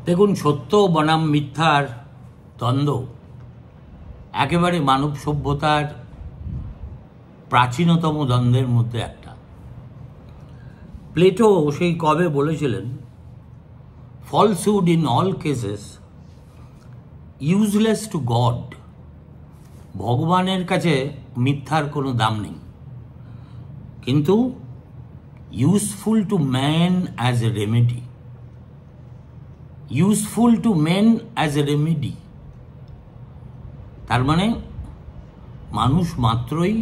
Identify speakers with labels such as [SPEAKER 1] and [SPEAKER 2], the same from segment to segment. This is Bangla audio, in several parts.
[SPEAKER 1] দেখুন, সত্য বনাম মিথ্যার দ্বন্দ্ব একেবারে মানব সভ্যতার প্রাচীনতম দ্বন্দ্বের মধ্যে একটা। প্লেটো সেই কবে বলেছিলেন, falsehood in all cases useless to God. ভগবানের কাছে মিথ্যার কোনো দাম নেই, কিন্তু useful to man as a remedy. Useful to men as a remedy, তার মানে মানুষ মাত্রই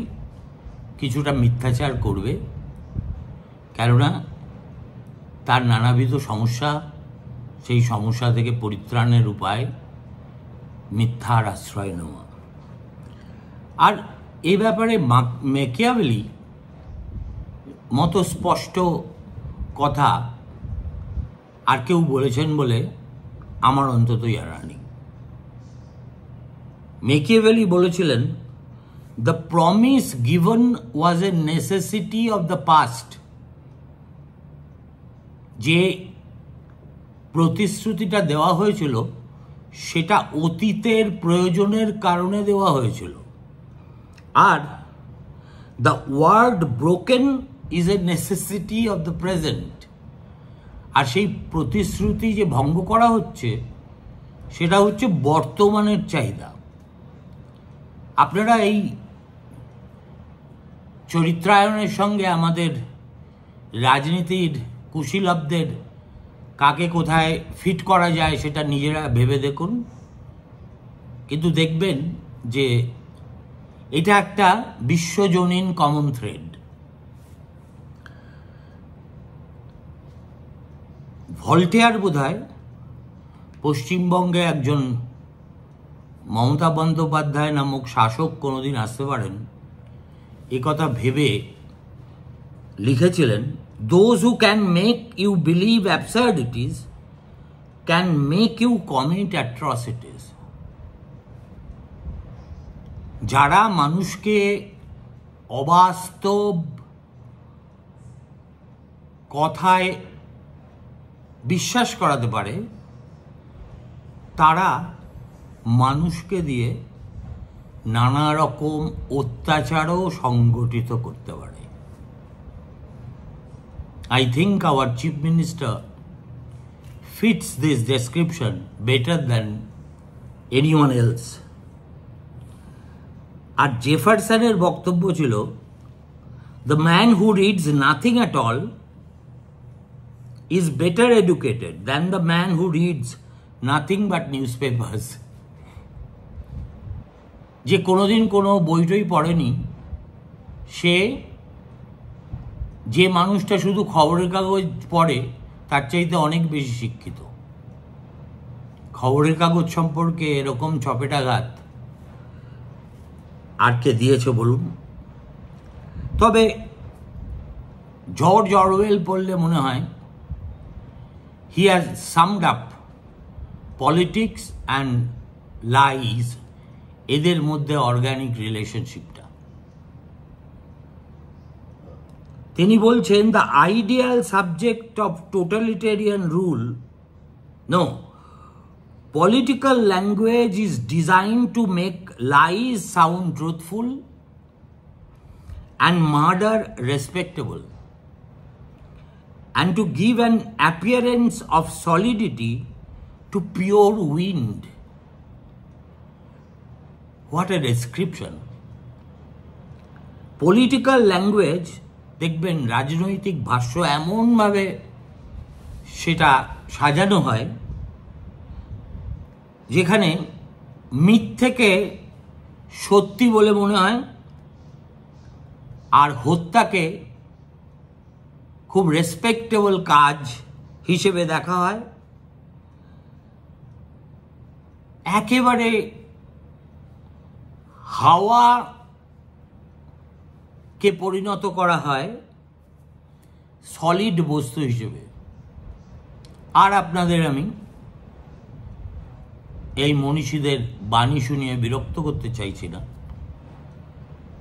[SPEAKER 1] কিছুটা মিথ্যাচার করবে, কেননা তার নানাবিধ সমস্যা, সেই সমস্যা থেকে পরিত্রাণের উপায় মিথ্যার আশ্রয় নেওয়া। আর এ ব্যাপারে ম্যাকিয়াভেলি মতো স্পষ্ট কথা আর কেউ বলেছেন বলে আমার অন্তত জানা নেই। ম্যাকিয়াভেলি বলেছিলেন, the promise given was A necessity of the past. যে প্রতিশ্রুতিটা দেওয়া হয়েছিল সেটা অতীতের প্রয়োজনের কারণে দেওয়া হয়েছিল, আর the word broken is a necessity of the present. আর সেই প্রতিশ্রুতি যে ভঙ্গ করা হচ্ছে সেটা হচ্ছে বর্তমানের চাহিদা। আপনারা এই চরিত্রায়নের সঙ্গে আমাদের রাজনীতির কুশীলবদের কাকে কোথায় ফিট করা যায় সেটা নিজেরা ভেবে দেখুন, কিন্তু দেখবেন যে এটা একটা বিশ্বজনীন কমন থ্রেড। ভল্টেয়ার বোধহয় পশ্চিমবঙ্গে একজন মমতা বন্দ্যোপাধ্যায় নামক শাসক কোনোদিন আসতে পারেন এ কথা ভেবে লিখেছিলেন, those who can make you believe absurdities can make you commit atrocities. যারা মানুষকে অবাস্তব কথায় বিশ্বাস করাতে পারে তারা মানুষকে দিয়ে নানা রকম অত্যাচারও সংগঠিত করতে পারে। I think our Chief Minister fits this description better than anyone else. আর জেফারসনের বক্তব্য ছিল, the man who reads nothing at all is better educated than the man who reads nothing but newspapers. যে কোনোদিন কোনো বইটই পড়েনি, সে যে মানুষটা শুধু খবরের কাগজ পড়ে তার চাইতে অনেক বেশি শিক্ষিত। খবরের কাগজ সম্পর্কে এরকম চপেটাঘাত আর কে দিয়েছে বলুন? তবে জর্জ অরওয়েল পড়লে মনে হয় he has summed up politics and lies, এদের মধ্যে অর্গানিক রিলেশনশিপটা। তিনি বলছেন, the ideal subject of totalitarian rule, no, political language is designed to make lies sound truthful and murder respectable, and to give an appearance of solidity to pure wind. What a description! Political language, দেখবেন রাজনৈতিক ভাষ্য এমনভাবে সেটা সাজানো হয় যেখানে মিথ্যেকে সত্যি বলে মনে হয় আর হত্যাকে খুব রেসপেক্টেবল কাজ হিসেবে দেখা হয়। একেবারে হাওয়াকে পরিণত করা হয় সলিড বস্তু হিসেবে। আর আপনাদের আমি এই মনীষীদের বাণী শুনিয়ে বিরক্ত করতে চাইছি না,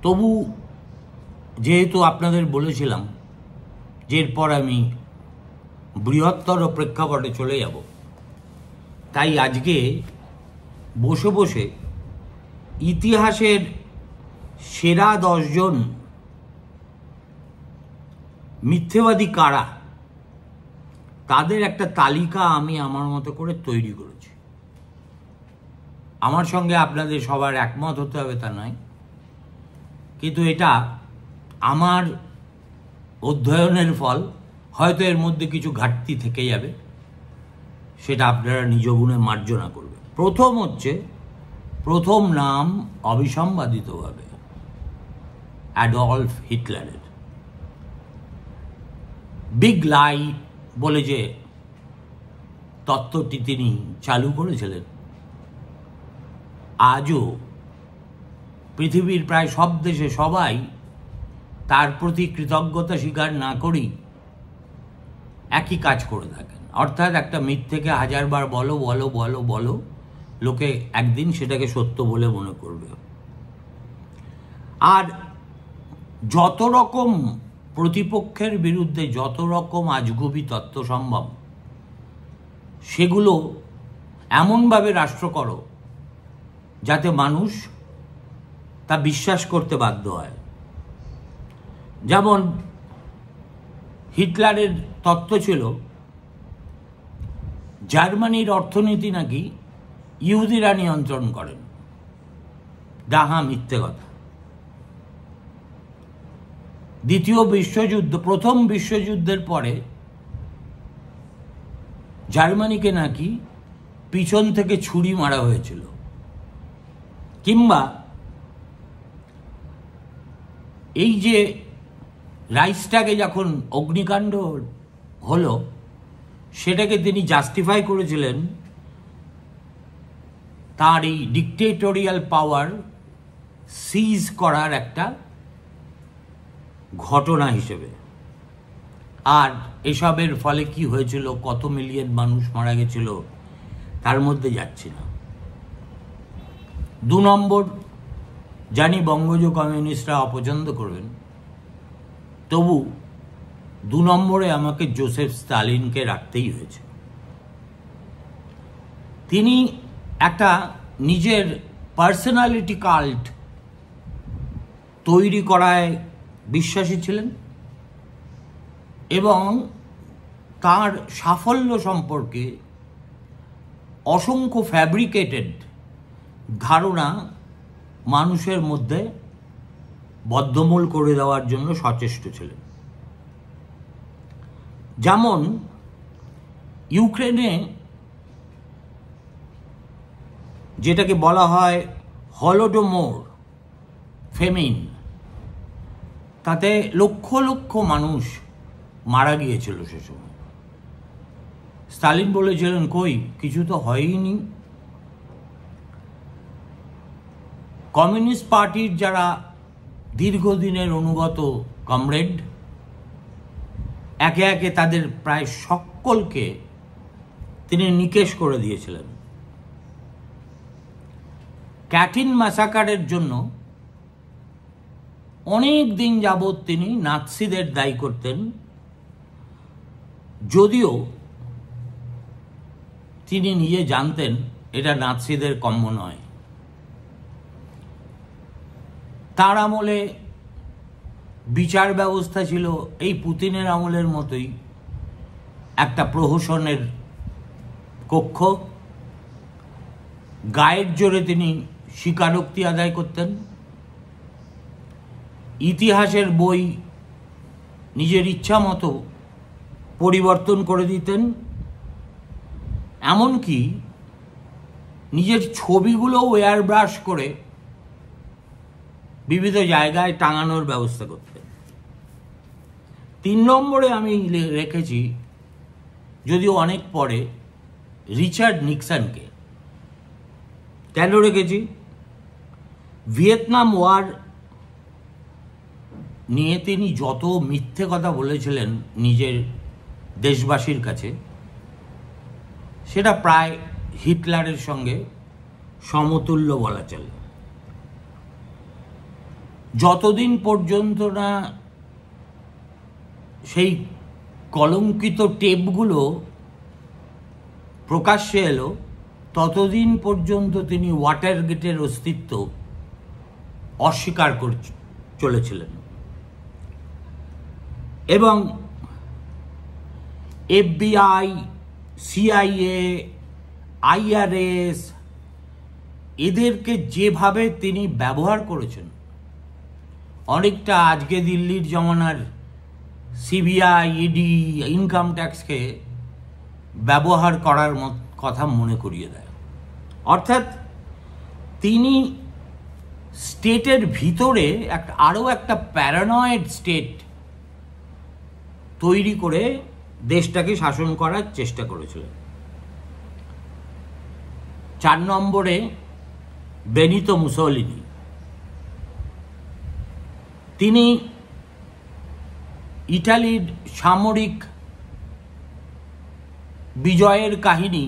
[SPEAKER 1] তবু যেহেতু আপনাদের বলেছিলাম যে এরপর আমি বৃহত্তর প্রেক্ষাপটে চলে যাব, তাই আজকে বসে বসে ইতিহাসের সেরা 10 জন মিথ্যেবাদী কারা তাদের একটা তালিকা আমি আমার মতো করে তৈরি করেছি। আমার সঙ্গে আপনাদের সবার একমত হতে হবে তা নয়, কিন্তু এটা আমার অধ্যয়নের ফল। হয়তো এর মধ্যে কিছু ঘাটতি থেকে যাবে, সেটা আপনারা নিজ গুণে মার্জনা করবেন। প্রথম নাম অবিসম্বাদিতভাবে অ্যাডলফ হিটলারের। বিগ লাই বলে যে তত্ত্বটি তিনি চালু করেছিলেন, আজও পৃথিবীর প্রায় সব দেশে সবাই তার প্রতি কৃতজ্ঞতা স্বীকার না করেই একই কাজ করে থাকেন। অর্থাৎ একটা মিথ্যেকে 1000 বার বলো বলো বলো বলো, লোকে একদিন সেটাকে সত্য বলে মনে করবে। আর যত রকম প্রতিপক্ষের বিরুদ্ধে যত রকম আজগুবি তত্ত্ব সম্ভব, সেগুলো এমনভাবে রাষ্ট্র করো যাতে মানুষ তা বিশ্বাস করতে বাধ্য হয়। যেমন হিটলারের তত্ত্ব ছিল জার্মানির অর্থনীতি নাকি ইহুদিরা নিয়ন্ত্রণ করেন। ডাহা মিথ্যে কথা। প্রথম বিশ্বযুদ্ধের পরে জার্মানিকে নাকি পিছন থেকে ছুরি মারা হয়েছিল। কিংবা এই যে রাইসটাকে যখন অগ্নিকাণ্ড হলো, সেটাকে তিনি জাস্টিফাই করেছিলেন তার এই ডিক্টেটোরিয়াল পাওয়ার সিজ করার একটা ঘটনা হিসেবে। আর এসবের ফলে কি হয়েছিল, কত মিলিয়ন মানুষ মারা গেছিল, তার মধ্যে যাচ্ছি না। 2 নম্বর, জানি বঙ্গজ কমিউনিস্টরা অপছন্দ করবেন, তবু 2 নম্বরে আমাকে জোসেফ স্টালিনকে রাখতেই হয়েছে। তিনি একটা নিজের পার্সোনালিটি কাল্ট তৈরি করায় বিশ্বাসী ছিলেন এবং তার সাফল্য সম্পর্কে অসংখ্য ফ্যাব্রিকেটেড ধারণা মানুষের মধ্যে বদ্ধমূল করে দেওয়ার জন্য সচেষ্ট ছিলেন। যেমন ইউক্রেনে যেটাকে বলা হয় হলোডোমোর ফেমিন, তাতে লক্ষ লক্ষ মানুষ মারা গিয়েছিল সে সময়। স্টালিন বলেছিলেন, কই কিছু তো হয়নি। কমিউনিস্ট পার্টির যারা দীর্ঘদিনের অনুগত কমরেড, একে একে তাদের প্রায় সকলকে তিনি নিকেশ করে দিয়েছিলেন। ক্যাটিন ম্যাসাকারের জন্য অনেক দিন যাবৎ তিনি নাৎসিদের দায়ী করতেন, যদিও তিনি নিজে জানতেন এটা নাৎসিদের কম্য নয়। তার আমলে বিচার ব্যবস্থা ছিল এই পুতিনের আমলের মতোই একটা প্রহসনের কক্ষ। গায়ের জোরে তিনি স্বীকারোক্তি আদায় করতেন, ইতিহাসের বই নিজের ইচ্ছা মতো পরিবর্তন করে দিতেন, এমনকি নিজের ছবিগুলো এয়ার ব্রাশ করে বিবিধ জায়গায় টাঙানোর ব্যবস্থা করতেন। 3 নম্বরে আমি রেখেছি, যদিও অনেক পরে, রিচার্ড নিক্সনকে। কেন রেখেছি? ভিয়েতনাম ওয়ার নিয়ে তিনি যত মিথ্যে কথা বলেছিলেন নিজের দেশবাসীর কাছে, সেটা প্রায় হিটলারের সঙ্গে সমতুল্য বলা চলে। যতদিন পর্যন্ত না সেই কলঙ্কিত টেপগুলো প্রকাশ্যে এলো, ততদিন পর্যন্ত তিনি ওয়াটারগেটের অস্তিত্ব অস্বীকার করে চলেছিলেন। এবং FBI, CIA, IRS এদেরকে যেভাবে তিনি ব্যবহার করেছেন, অনেকটা আজকে দিল্লির জমানার CBI, ED, ইনকাম ট্যাক্সকে ব্যবহার করার কথা মনে করিয়ে দেয়। অর্থাৎ তিনি স্টেটের ভিতরে আরও একটা প্যারানয়েড স্টেট তৈরি করে দেশটাকে শাসন করার চেষ্টা করেছিলেন। 4 নম্বরে বেনিতো মুসোলিনি। তিনি ইটালির সামরিক বিজয়ের কাহিনী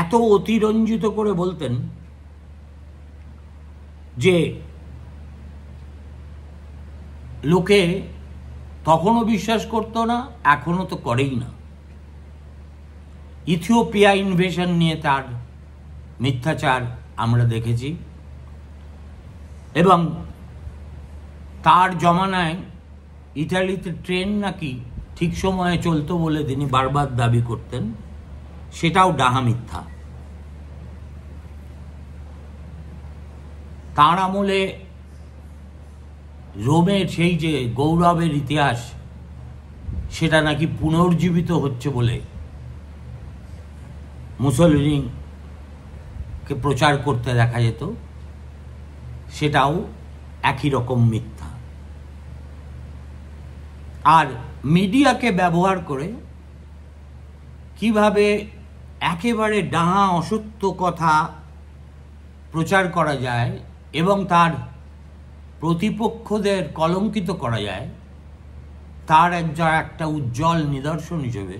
[SPEAKER 1] এত অতিরঞ্জিত করে বলতেন যে লোকে তখনও বিশ্বাস করতো না, এখনো তো করেই না। ইথিওপিয়া ইনভেশন নিয়ে তার মিথ্যাচার আমরা দেখেছি, এবং তার জমানায় ইটালিতে ট্রেন নাকি ঠিক সময়ে চলতো বলে তিনি বারবার দাবি করতেন, সেটাও ডাহা মিথ্যা। তাঁর আমলে রোমের সেই যে গৌরবের ইতিহাস, সেটা নাকি পুনর্জীবিত হচ্ছে বলে মুসোলিনিকে প্রচার করতে দেখা যেত, সেটাও একই রকম মিথ্যা। আর মিডিয়াকে ব্যবহার করে কিভাবে একেবারে ডাহা অসত্য কথা প্রচার করা যায় এবং তার প্রতিপক্ষদের কলঙ্কিত করা যায়, তার একটা উজ্জ্বল নিদর্শন হিসেবে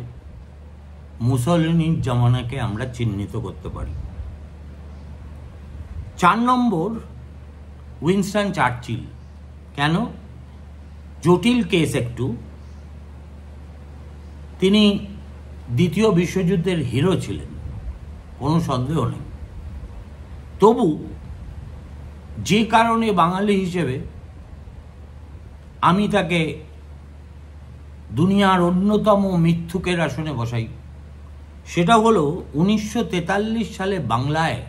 [SPEAKER 1] মুসোলিনির জমানাকে আমরা চিহ্নিত করতে পারি। 4 নম্বর উইনস্টন চার্চিল। কেন? জটিল কেস একটু। তিনি দ্বিতীয় বিশ্বযুদ্ধের হিরো ছিলেন, কোনো সন্দেহ নেই। তবু যে কারণে বাঙালি হিসেবে আমি তাকে দুনিয়ার অন্যতম মিথ্যুকের আসনে বসাই, সেটা হলো 1943 সালে বাংলায়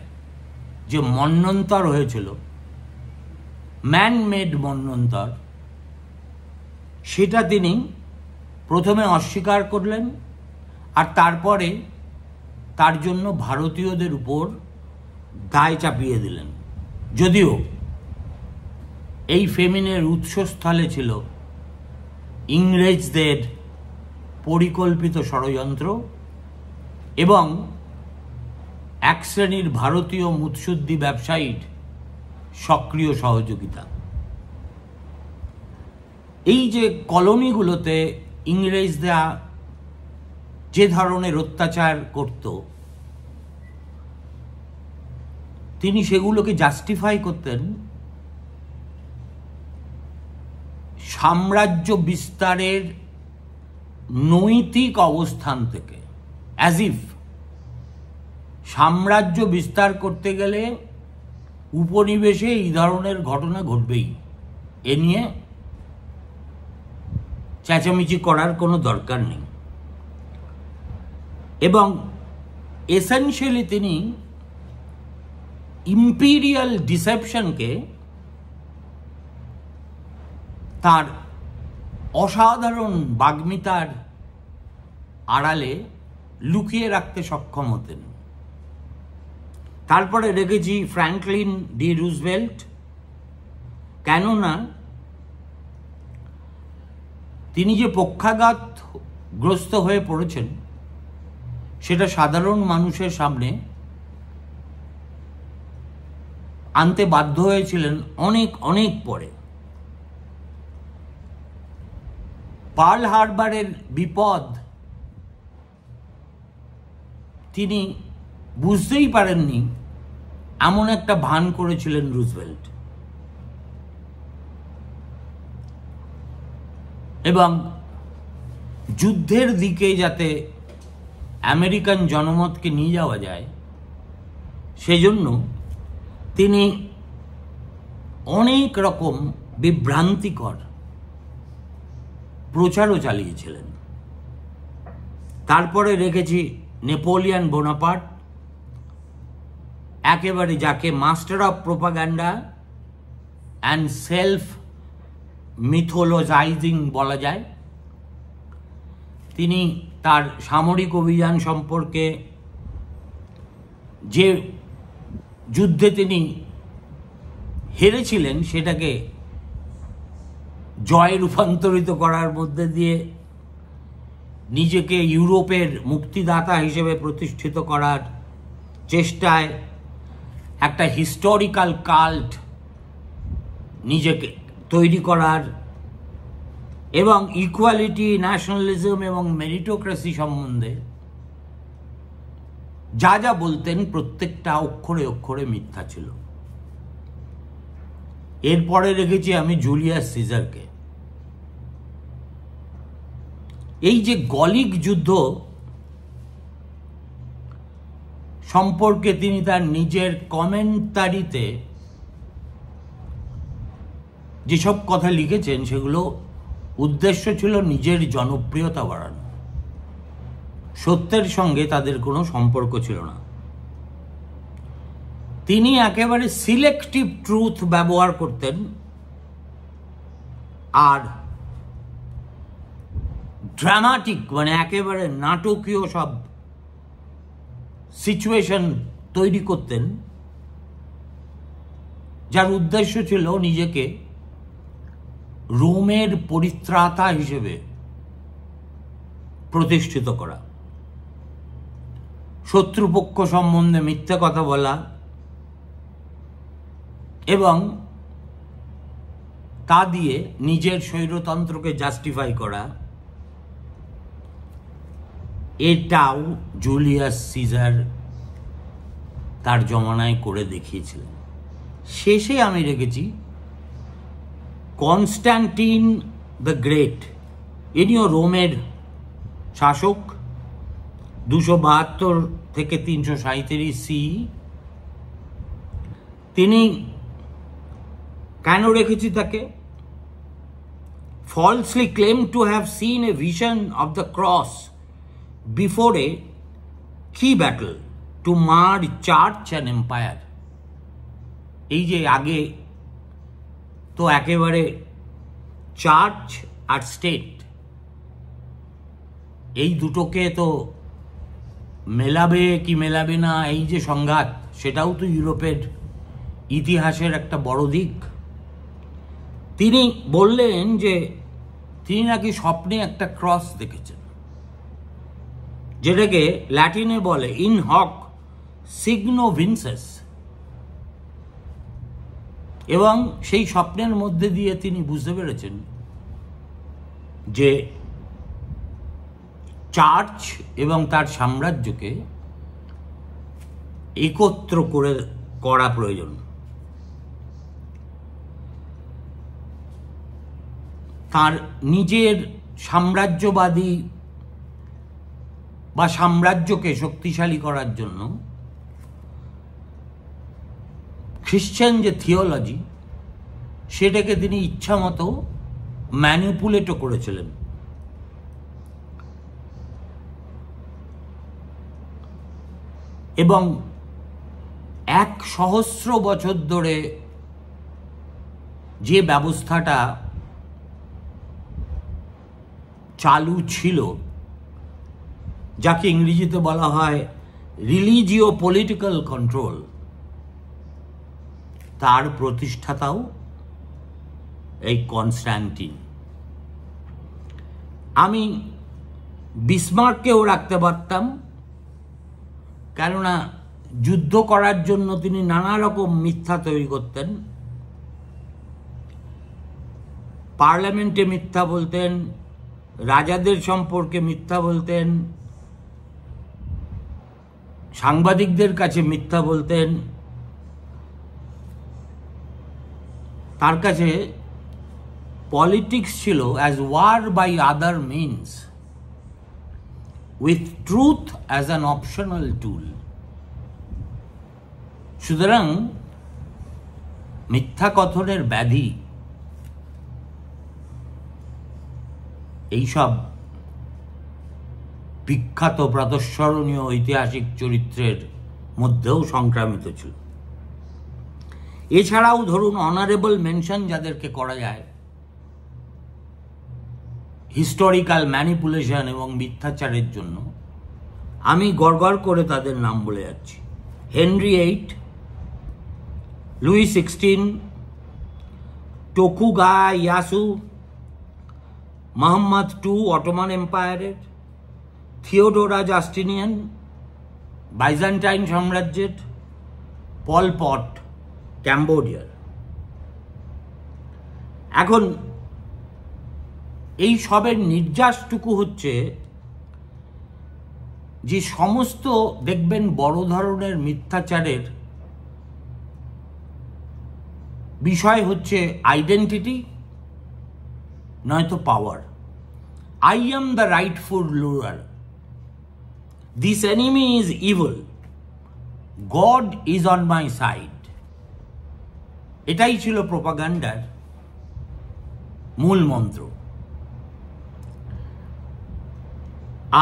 [SPEAKER 1] যে মন্বন্তর হয়েছিল, ম্যান মেড মন্বন্তর, সেটা তিনি প্রথমে অস্বীকার করলেন, আর তারপরে তার জন্য ভারতীয়দের উপর দায় চাপিয়ে দিলেন। যদিও এই ফেমিনের উৎসস্থলে ছিল ইংরেজদের পরিকল্পিত ষড়যন্ত্র এবং এক শ্রেণীর ভারতীয় মুৎসুদ্দি ব্যবসায়ীর সক্রিয় সহযোগিতা। এই যে কলোনিগুলোতে ইংরেজরা যে ধরনের অত্যাচার করত, তিনি সেগুলোকে জাস্টিফাই করতেন সাম্রাজ্য বিস্তারের নৈতিক অবস্থান থেকে, অ্যাজ ইফ সাম্রাজ্য বিস্তার করতে গেলে উপনিবেশে এই ধরনের ঘটনা ঘটবেই, এ নিয়ে চেঁচামেচি করার কোনো দরকার নেই। এবং এসেনশিয়ালি তিনি ইম্পিরিয়াল ডিসেপশনকে তার অসাধারণ বাগ্মিতার আড়ালে লুকিয়ে রাখতে সক্ষম হতেন। তারপরে রেখেছি ফ্র্যাঙ্কলিন ডি রুজভেল্ট। কেননা তিনি যে পক্ষাঘাতগ্রস্ত হয়ে পড়েছেন, সেটা সাধারণ মানুষের সামনে আনতে বাধ্য হয়েছিলেন অনেক অনেক পরে। পার্ল হারবারের বিপদ তিনি বুঝতেই পারেননি, এমন একটা ভান করেছিলেন রুজভেল্ট। এবং যুদ্ধের দিকে যাতে আমেরিকান জনমতকে নিয়ে যাওয়া যায়, সেজন্য তিনি অনেক রকম বিভ্রান্তিকর প্রচারও চালিয়েছিলেন। তারপরে রেখেছি নেপোলিয়ন বোনাপার্ট, একেবারে যাকে master of propaganda and self mythologising বলা যায়। তিনি তার সামরিক অভিযান সম্পর্কে, যে যুদ্ধে তিনি হেরেছিলেন সেটাকে জয়ে রূপান্তরিত করার মধ্যে দিয়ে নিজেকে ইউরোপের মুক্তিদাতা হিসেবে প্রতিষ্ঠিত করার চেষ্টায় একটা হিস্টোরিক্যাল কাল্ট নিজেকে তৈরি করার, এবং ইকুয়ালিটি, ন্যাশনালিজম এবং মেরিটোক্রেসি সম্বন্ধে যা যা বলতেন প্রত্যেকটা অক্ষরে অক্ষরে মিথ্যা ছিল। এরপরে রেখেছি আমি জুলিয়াস সিজারকে। এই যে গলিক যুদ্ধ সম্পর্কে তিনি তার নিজের কমেন্টারিতে যেসব কথা লিখেছেন, সেগুলো উদ্দেশ্য ছিল নিজের জনপ্রিয়তা বাড়ানো। সত্যের সঙ্গে তাদের কোনো সম্পর্ক ছিল না। তিনি একেবারে সিলেক্টিভ ট্রুথ ব্যবহার করতেন আর ড্রামাটিক, মানে একেবারে নাটকীয় সব সিচুয়েশন তৈরি করতেন, যার উদ্দেশ্য ছিল নিজেকে রোমের পরিত্রাতা হিসেবে প্রতিষ্ঠিত করা, শত্রুপক্ষ সম্বন্ধে মিথ্যে কথা বলা এবং তা দিয়ে নিজের স্বৈরতন্ত্রকে জাস্টিফাই করা। এটাও জুলিয়াস সিজার তার জমানায় করে দেখিয়েছিলেন। শেষে আমি রেখেছি কনস্ট্যান্টিন দ্য গ্রেট। ইনিও রোমের শাসক, 272 থেকে 337 সি। তিনি কেন রেখেছি তাকে? falsely claimed to have seen a vision of the cross before a key battle to mar church and empire. এই যে আগে তো একেবারে চার্চ আর স্টেট, এই দুটোকে তো মেলাবে কি মেলাবে না, এই যে সংঘাত, সেটাও তো ইউরোপের ইতিহাসের একটা বড় দিক। তিনি বললেন যে তিনি নাকি স্বপ্নে একটা ক্রস দেখেছেন, যেটাকে ল্যাটিনে বলে ইন হক সিগনো ভিনসেস, এবং সেই স্বপ্নের মধ্যে দিয়ে তিনি বুঝতে পেরেছেন যে চার্চ এবং তার সাম্রাজ্যকে একত্র করা প্রয়োজন। তার নিজের সাম্রাজ্যবাদী বা সাম্রাজ্যকে শক্তিশালী করার জন্য খ্রিশ্চান যে থিওলজি, সেটাকে তিনি ইচ্ছা মতো ম্যানিপুলেটও করেছিলেন। এবং 100 বছর ধরে যে ব্যবস্থাটা চালু ছিল, যাকে ইংরেজিতে বলা হয় রিলিজিও পলিটিক্যাল কন্ট্রোল, তার প্রতিষ্ঠাতাও এই কনস্ট্যান্টিন। আমি বিসমার্ককেও রাখতে পারতাম, কেননা যুদ্ধ করার জন্য তিনি নানা রকম মিথ্যা তৈরি করতেন। পার্লামেন্টে মিথ্যা বলতেন, রাজাদের সম্পর্কে মিথ্যা বলতেন, সাংবাদিকদের কাছে মিথ্যা বলতেন। তার কাছে পলিটিক্স ছিল as war by other means with truth as an optional tool. সুতরাং মিথ্যা কথনের ব্যাধি এইসব বিখ্যাত প্রাতঃস্মরণীয় ঐতিহাসিক চরিত্রের মধ্যেও সংক্রামিত ছিল। এছাড়াও ধরুন অনারেবল মেনশন যাদেরকে করা যায় হিস্টোরিক্যাল ম্যানিপুলেশন এবং মিথ্যাচারের জন্য, আমি গড়গড় করে তাদের নাম বলে যাচ্ছি। হেনরি VIII, লুই XVI, টোকুগায়াসু, মোহাম্মদ II অটোমান এম্পায়ারের, থিওডোরা জাস্টিনিয়ান বাইজেন্টাইন সাম্রাজ্যের, পল পট ক্যাম্বোডিয়ার। এখন এই সবের নির্যাসটুকু হচ্ছে যে সমস্ত দেখবেন বড় ধরনের মিথ্যাচারের বিষয় হচ্ছে আইডেন্টিটি নয়তো power. I am the rightful ruler, this enemy is evil, God is on my side. এটাই ছিল প্রোপাগান্ডার মূল মন্ত্র।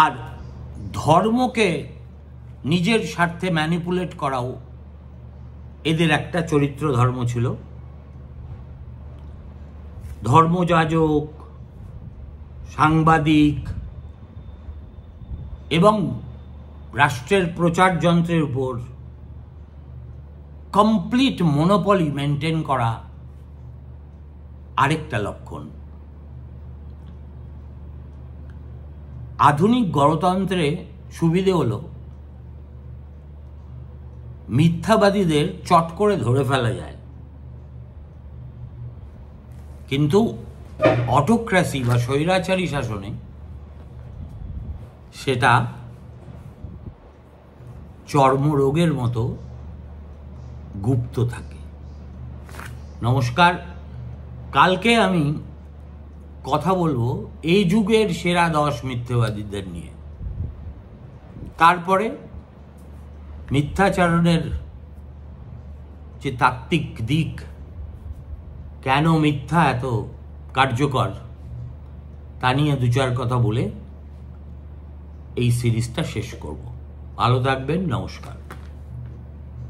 [SPEAKER 1] আর ধর্মকে নিজের স্বার্থে ম্যানিপুলেট করাও এদের একটা চরিত্র ধর্ম ছিল। ধর্মযাজক, সাংবাদিক এবং রাষ্ট্রের প্রচার যন্ত্রের উপর কমপ্লিট মনোপলি মেনটেন করা আরেকটা লক্ষণ। আধুনিক গণতন্ত্রে সুবিধে হলো মিথ্যাবাদীদের চট করে ধরে ফেলা যায়, কিন্তু অটোক্রেসি বা স্বৈরাচারী শাসনে সেটা চর্মরোগের মতো গুপ্ত থাকে। নমস্কার, কালকে আমি কথা বলবো এই যুগের সেরা 10 মিথ্যাবাদীদের নিয়ে। তারপরে মিথ্যাচারণের যে তাত্ত্বিক দিক, কেন মিথ্যা এত কার্যকর, তা নিয়ে 2-4 কথা বলে এই সিরিজটা শেষ করব। ভালো থাকবেন, নমস্কার।